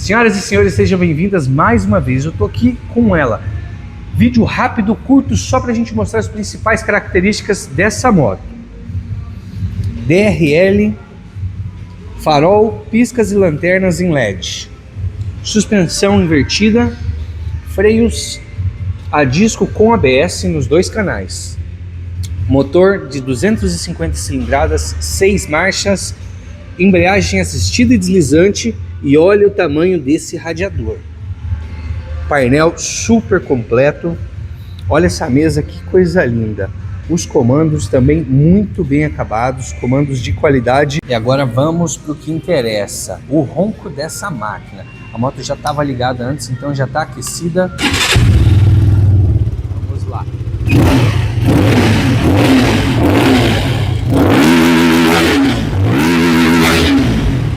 Senhoras e senhores, sejam bem-vindas mais uma vez. Eu tô aqui com ela. Vídeo rápido, curto, só pra gente mostrar as principais características dessa moto. DRL, farol, piscas e lanternas em LED. Suspensão invertida, freios a disco com ABS nos dois canais. Motor de 250 cilindradas, 6 marchas, embreagem assistida e deslizante, e olha o tamanho desse radiador. Painel super completo. Olha essa mesa, que coisa linda. Os comandos também muito bem acabados, comandos de qualidade. E agora vamos para o que interessa, o ronco dessa máquina. A moto já estava ligada antes, então já está aquecida. Vamos lá.